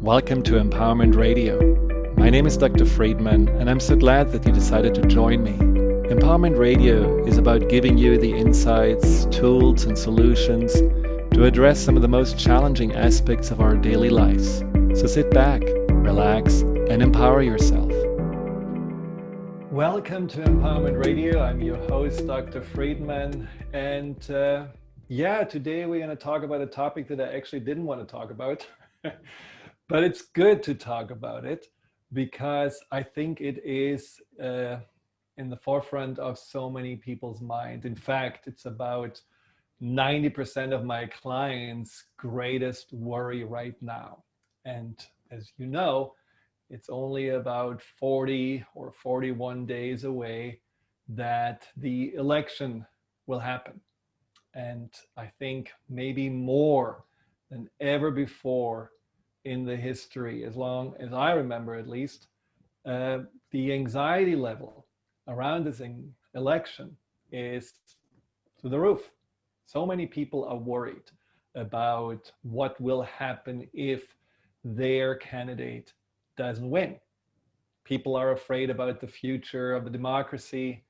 Welcome to Empowerment Radio. My name is Dr. Friedemann, and I'm so glad that you decided to join me. Empowerment Radio is about giving you the insights, tools, and solutions to address some of the most challenging aspects of our daily lives. So sit back, relax, and empower yourself. Welcome to Empowerment Radio. I'm your host, Dr. Friedemann, and today we're going to talk about a topic that I actually didn't want to talk about. But it's good to talk about it because I think it is in the forefront of so many people's mind. In fact, it's about 90% of my clients' greatest worry right now. And as you know, it's only about 40 or 41 days away that the election will happen. And I think maybe more than ever before in the history, as long as I remember at least, the anxiety level around this election is through the roof. So many people are worried about what will happen if their candidate doesn't win. People are afraid about the future of the democracy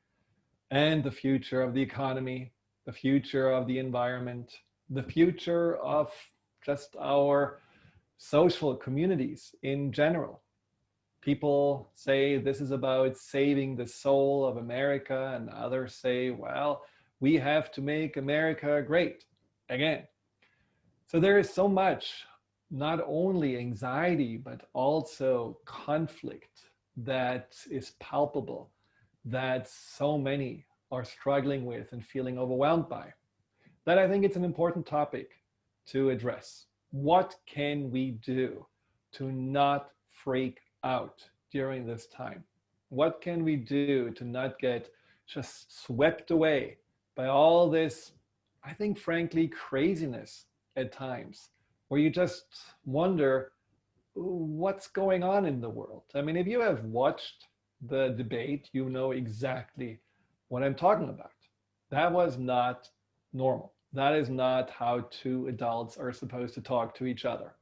and the future of the economy, the future of the environment, the future of just our social communities in general. People say this is about saving the soul of America, and others say, well, we have to make America great again. So there is so much, not only anxiety, but also conflict that is palpable, that so many are struggling with and feeling overwhelmed by, that I think it's an important topic to address. What can we do to not freak out during this time? What can we do to not get just swept away by all this, I think, frankly, craziness at times, where you just wonder what's going on in the world? I mean, if you have watched the debate, you know exactly what I'm talking about. That was not normal. That is not how two adults are supposed to talk to each other.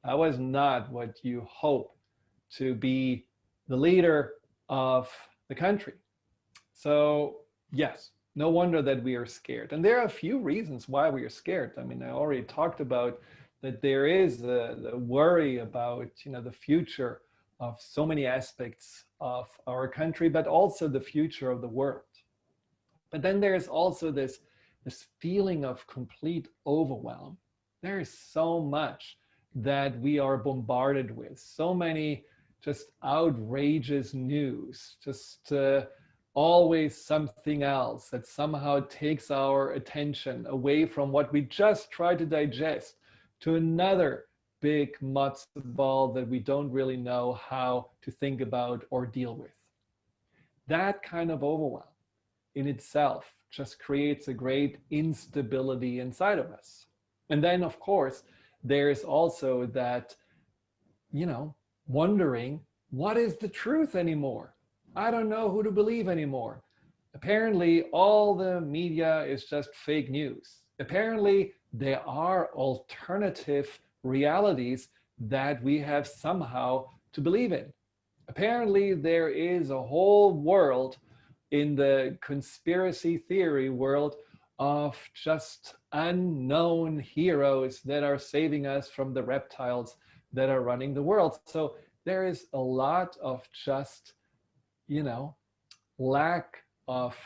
That was not what you hope to be the leader of the country. So yes, no wonder that we are scared. And there are a few reasons why we are scared. I mean, I already talked about that there is the worry about, the future of so many aspects of our country, but also the future of the world. But then there's also this feeling of complete overwhelm. There is so much that we are bombarded with, so many just outrageous news, just always something else that somehow takes our attention away from what we just try to digest to another big matzo ball that we don't really know how to think about or deal with. That kind of overwhelm in itself just creates a great instability inside of us. And then, of course, there's also that, wondering, what is the truth anymore? I don't know who to believe anymore. Apparently, all the media is just fake news. Apparently, there are alternative realities that we have somehow to believe in. Apparently, there is a whole world in the conspiracy theory world of just unknown heroes that are saving us from the reptiles that are running the world. So there is a lot of just, lack of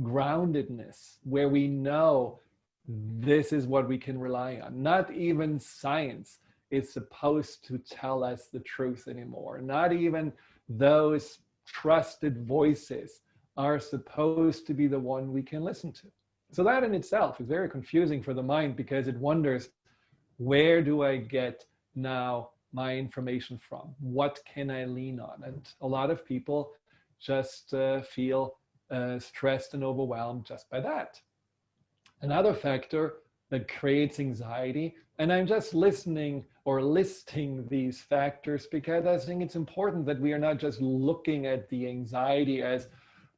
groundedness where we know this is what we can rely on. Not even science is supposed to tell us the truth anymore. Not even those trusted voices are supposed to be the one we can listen to. So that in itself is very confusing for the mind because it wonders, where do I get now my information from? What can I lean on? And a lot of people just feel stressed and overwhelmed just by that. Another factor that creates anxiety, and I'm just listing these factors because I think it's important that we are not just looking at the anxiety as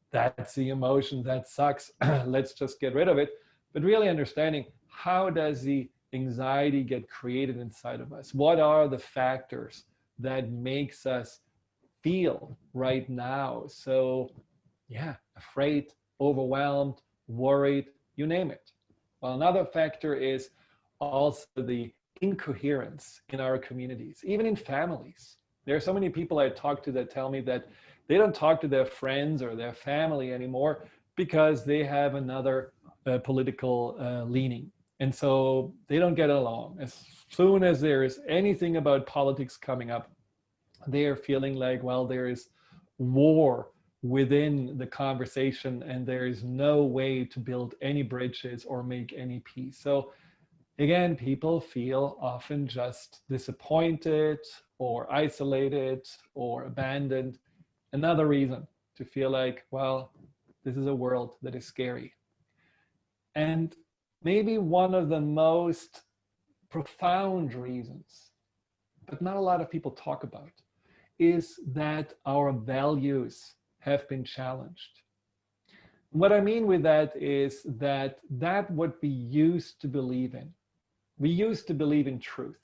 that's the emotion, that sucks, let's just get rid of it, but really understanding, how does the anxiety get created inside of us? What are the factors that makes us feel right now. So yeah, afraid, overwhelmed, worried, you name it. Well, another factor is also the incoherence in our communities, even in families. There are so many people I talk to that tell me that they don't talk to their friends or their family anymore because they have another political leaning. And so they don't get along. As soon as there is anything about politics coming up, they are feeling like, well, there is war within the conversation and there is no way to build any bridges or make any peace. So again, people feel often just disappointed or isolated or abandoned. Another reason to feel like, well, this is a world that is scary. And maybe one of the most profound reasons, but not a lot of people talk about, is that our values have been challenged. What I mean with that is that what we used to believe in, we used to believe in truth.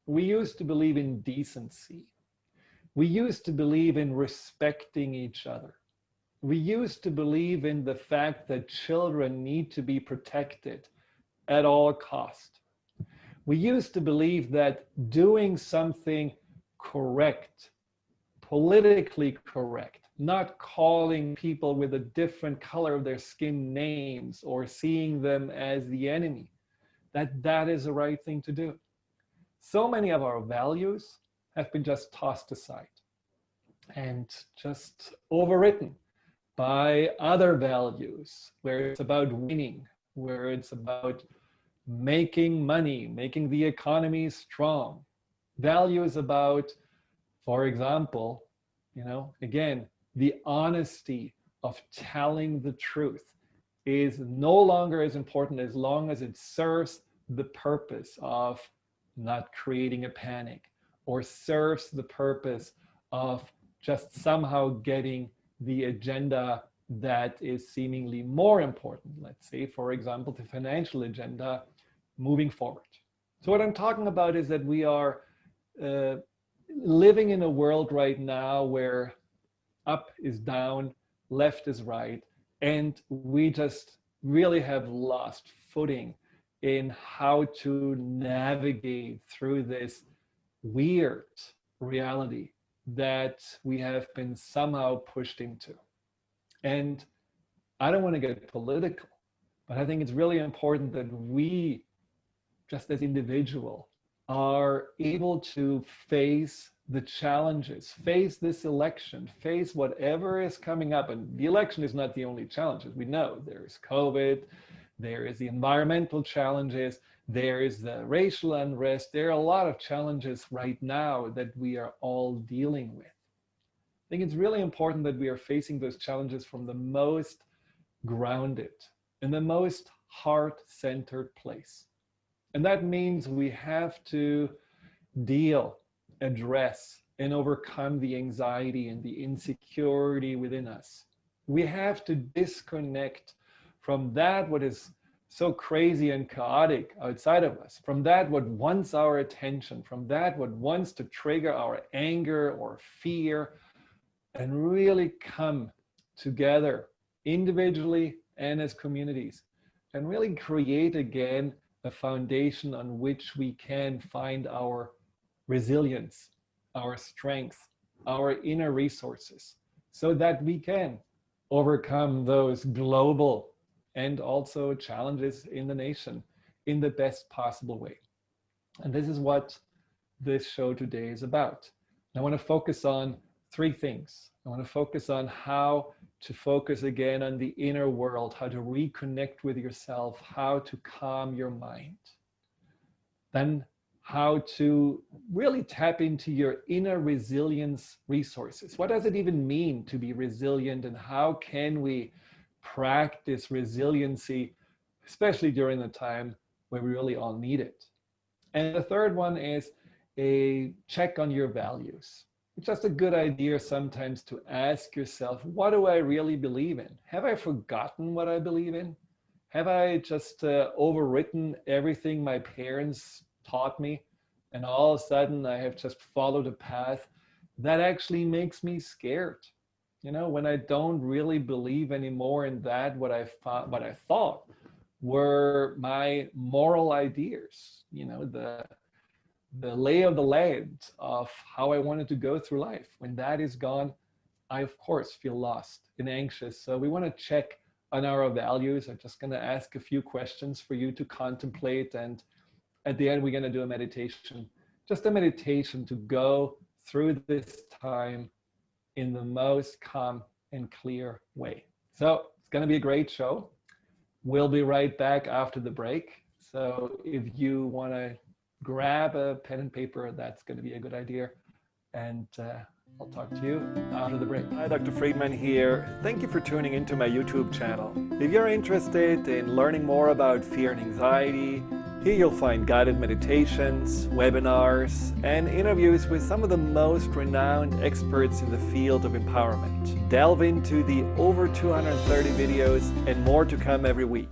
We used to believe in decency. We used to believe in respecting each other. We used to believe in the fact that children need to be protected at all cost. We used to believe that doing something correct, politically correct, not calling people with a different color of their skin names or seeing them as the enemy, that is the right thing to do. So many of our values have been just tossed aside and just overwritten by other values, where it's about winning, where it's about making money, making the economy strong. Values about, for example, again, the honesty of telling the truth is no longer as important as long as it serves the purpose of not creating a panic or serves the purpose of just somehow getting the agenda that is seemingly more important. Let's say, for example, the financial agenda moving forward. So what I'm talking about is that we are living in a world right now where up is down, left is right, and we just really have lost footing in how to navigate through this weird reality that we have been somehow pushed into. And I don't want to get political, but I think it's really important that we, just as individuals, are able to face the challenges, face this election, face whatever is coming up. And the election is not the only challenge. As we know, there is COVID, there is the environmental challenges, there is the racial unrest. There are a lot of challenges right now that we are all dealing with. I think it's really important that we are facing those challenges from the most grounded and the most heart-centered place. And that means we have to deal, address, and overcome the anxiety and the insecurity within us. We have to disconnect from that what is so crazy and chaotic outside of us, from that what wants our attention, from that what wants to trigger our anger or fear, and really come together individually and as communities and really create again a foundation on which we can find our resilience, our strength, our inner resources, so that we can overcome those global and also challenges in the nation in the best possible way. And this is what this show today is about. I want to focus on three things. I want to focus on how to focus again on the inner world, how to reconnect with yourself, how to calm your mind. Then how to really tap into your inner resilience resources. What does it even mean to be resilient, and how can we practice resiliency, especially during the time where we really all need it? And the third one is a check on your values. It's just a good idea sometimes to ask yourself, what do I really believe in? Have I forgotten what I believe in? Have I just overwritten everything my parents taught me And all of a sudden I have just followed a path that actually makes me scared. You know, when I don't really believe anymore in that, what I thought were my moral ideas, you know, the lay of the land of how I wanted to go through life. When that is gone, I of course feel lost and anxious. So we want to check on our values. I'm just going to ask a few questions for you to contemplate. And at the end, we're going to do a meditation, just a meditation to go through this time in the most calm and clear way. So it's going to be a great show. We'll be right back after the break. So if you want to grab a pen and paper, that's going to be a good idea. And I'll talk to you after the break. Hi, Dr. Friedemann here. Thank you for tuning into my YouTube channel. If you're interested in learning more about fear and anxiety, here you'll find guided meditations, webinars, and interviews with some of the most renowned experts in the field of empowerment. Delve into the over 230 videos and more to come every week.